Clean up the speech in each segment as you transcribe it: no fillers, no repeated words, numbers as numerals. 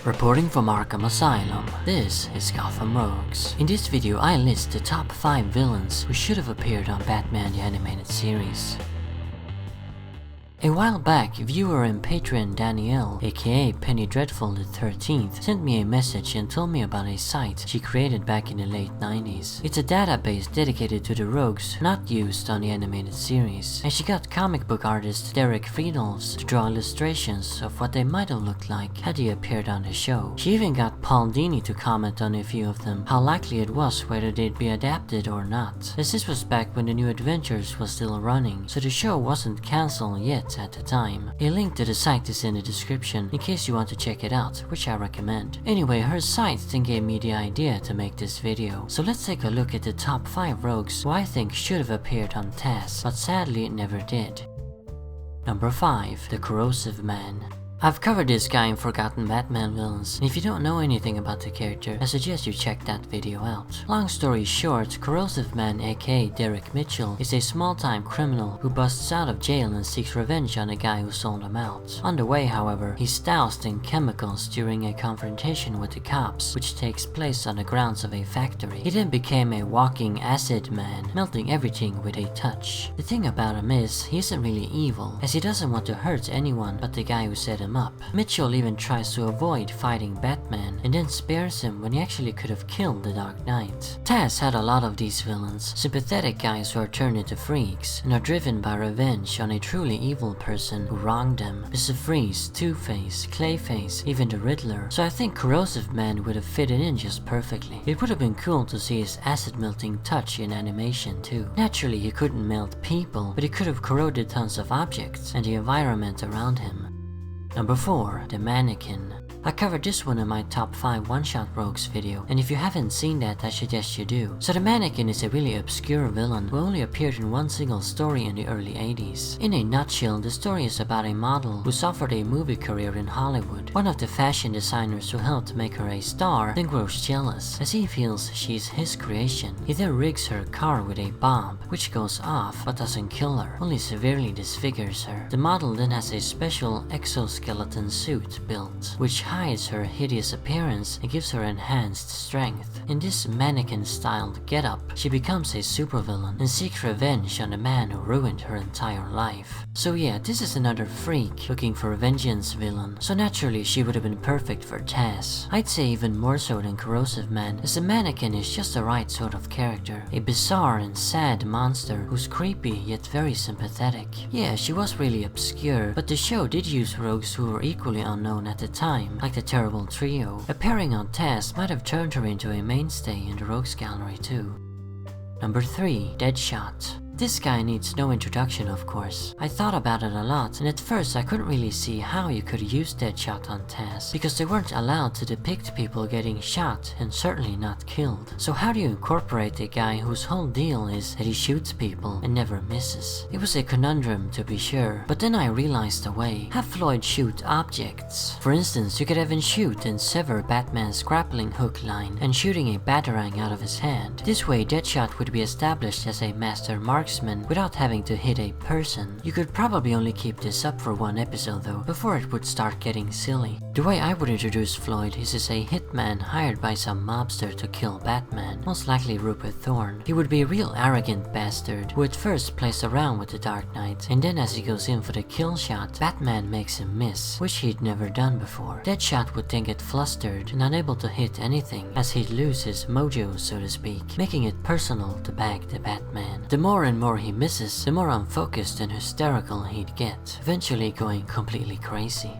Reporting from Arkham Asylum, this is Gotham Rogues. In this video I list the top 5 villains who should have appeared on Batman the Animated Series. A while back, viewer and patron Danielle, aka Penny Dreadful the 13th, sent me a message and told me about a site she created back in the late 90s. It's a database dedicated to the rogues not used on the animated series, and she got comic book artist Derek Friedholz to draw illustrations of what they might have looked like had they appeared on the show. She even got Paul Dini to comment on a few of them, how likely it was whether they'd be adapted or not, as this was back when the New Adventures was still running, so the show wasn't cancelled yet at the time. A link to the site is in the description in case you want to check it out, which I recommend. Anyway, her site then gave me the idea to make this video, so let's take a look at the top 5 rogues who I think should have appeared on TAS, but sadly it never did. Number 5. The Corrosive Man. I've covered this guy in Forgotten Batman Villains, and if you don't know anything about the character, I suggest you check that video out. Long story short, Corrosive Man aka Derek Mitchell is a small-time criminal who busts out of jail and seeks revenge on a guy who sold him out. On the way, however, he's doused in chemicals during a confrontation with the cops, which takes place on the grounds of a factory. He then became a walking acid man, melting everything with a touch. The thing about him is, he isn't really evil, as he doesn't want to hurt anyone but the guy who set him up. Mitchell even tries to avoid fighting Batman and then spares him when he actually could have killed the Dark Knight. TAS had a lot of these villains, sympathetic guys who are turned into freaks and are driven by revenge on a truly evil person who wronged them. Mr. Freeze, Two-Face, Clayface, even the Riddler. So I think Corrosive Man would have fitted in just perfectly. It would have been cool to see his acid melting touch in animation too. Naturally he couldn't melt people, but he could have corroded tons of objects and the environment around him. Number 4. The Mannequin. I covered this one in my top 5 one-shot rogues video, and if you haven't seen that, I suggest you do. So the Mannequin is a really obscure villain who only appeared in one single story in the early 80s. In a nutshell, the story is about a model who suffered a movie career in Hollywood. One of the fashion designers who helped make her a star then grows jealous, as he feels she's his creation. He then rigs her car with a bomb, which goes off but doesn't kill her, only severely disfigures her. The model then has a special exoskeleton suit built, which hides her hideous appearance and gives her enhanced strength. In this mannequin-styled getup, she becomes a supervillain and seeks revenge on the man who ruined her entire life. So yeah, this is another freak looking for a vengeance villain, so naturally she would have been perfect for TAS. I'd say even more so than Corrosive Man, as the Mannequin is just the right sort of character. A bizarre and sad monster who's creepy yet very sympathetic. Yeah, she was really obscure, but the show did use rogues who were equally unknown at the time, like the Terrible Trio. Appearing on TAS might have turned her into a mainstay in the rogues gallery too. Number 3. Deadshot. This guy needs no introduction, of course. I thought about it a lot, and at first I couldn't really see how you could use Deadshot on TAS, because they weren't allowed to depict people getting shot and certainly not killed. So how do you incorporate a guy whose whole deal is that he shoots people and never misses? It was a conundrum to be sure, but then I realized a way. Have Floyd shoot objects. For instance, you could have him shoot and sever Batman's grappling hook line and shooting a batarang out of his hand. This way Deadshot would be established as a master marksman without having to hit a person. You could probably only keep this up for one episode though, before it would start getting silly. The way I would introduce Floyd is as a hitman hired by some mobster to kill Batman, most likely Rupert Thorne. He would be a real arrogant bastard who at first plays around with the Dark Knight, and then as he goes in for the kill shot, Batman makes him miss, which he'd never done before. Deadshot would then get flustered and unable to hit anything, as he'd lose his mojo, so to speak, making it personal to bag the Batman. The more and more he misses, the more unfocused and hysterical he'd get, eventually going completely crazy.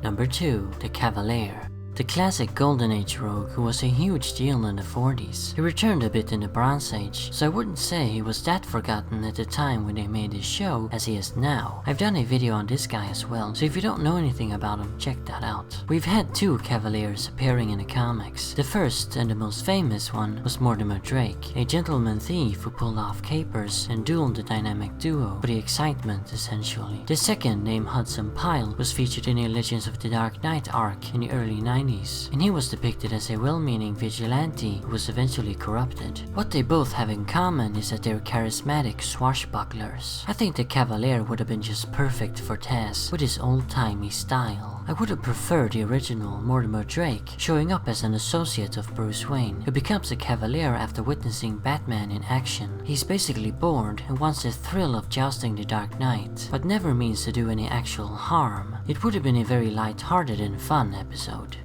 Number 2. The Cavalier. The classic Golden Age rogue who was a huge deal in the 40s. He returned a bit in the Bronze Age, so I wouldn't say he was that forgotten at the time when they made this show as he is now. I've done a video on this guy as well, so if you don't know anything about him, check that out. We've had 2 Cavaliers appearing in the comics. The first and the most famous one was Mortimer Drake, a gentleman thief who pulled off capers and dueled the dynamic duo for the excitement essentially. The second, named Hudson Pyle, was featured in a Legends of the Dark Knight arc in the early 90s 90s, and he was depicted as a well-meaning vigilante who was eventually corrupted. What they both have in common is that they're charismatic swashbucklers. I think the Cavalier would have been just perfect for TAS with his old-timey style. I would have preferred the original Mortimer Drake showing up as an associate of Bruce Wayne, who becomes a Cavalier after witnessing Batman in action. He's basically bored and wants the thrill of jousting the Dark Knight, but never means to do any actual harm. It would have been a very light-hearted and fun episode.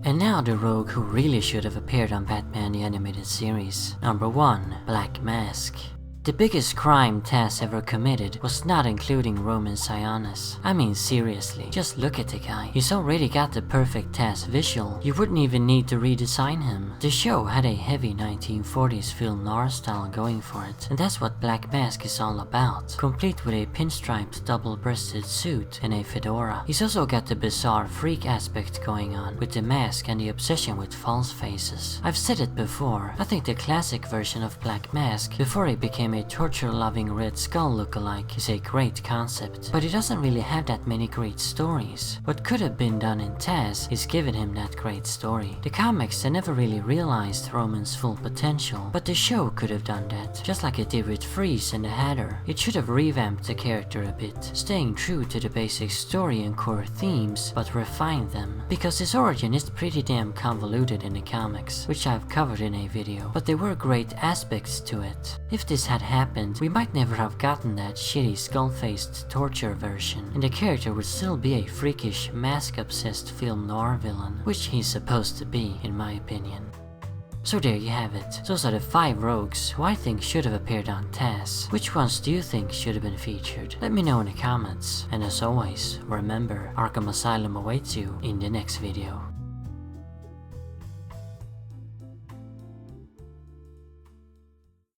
And now the rogue who really should have appeared on Batman the Animated Series. Number 1. Black Mask. The biggest crime TAS ever committed was not including Roman Sionis. I mean seriously, just look at the guy. He's already got the perfect TAS visual. You wouldn't even need to redesign him. The show had a heavy 1940s film noir style going for it, and that's what Black Mask is all about, complete with a pinstriped double-breasted suit and a fedora. He's also got the bizarre freak aspect going on with the mask and the obsession with false faces. I've said it before, I think the classic version of Black Mask, before he became a torture-loving Red Skull lookalike, is a great concept, but it doesn't really have that many great stories. What could have been done in TAS is given him that great story. The comics, they never really realized Roman's full potential, but the show could have done that, just like it did with Freeze and the Hatter. It should have revamped the character a bit, staying true to the basic story and core themes, but refined them, because his origin is pretty damn convoluted in the comics, which I've covered in a video, but there were great aspects to it. If this had happened, we might never have gotten that shitty skull-faced torture version, and the character would still be a freakish, mask-obsessed film noir villain, which he's supposed to be, in my opinion. So there you have it. Those are the 5 rogues who I think should have appeared on TAS. Which ones do you think should have been featured? Let me know in the comments. And as always, remember, Arkham Asylum awaits you in the next video.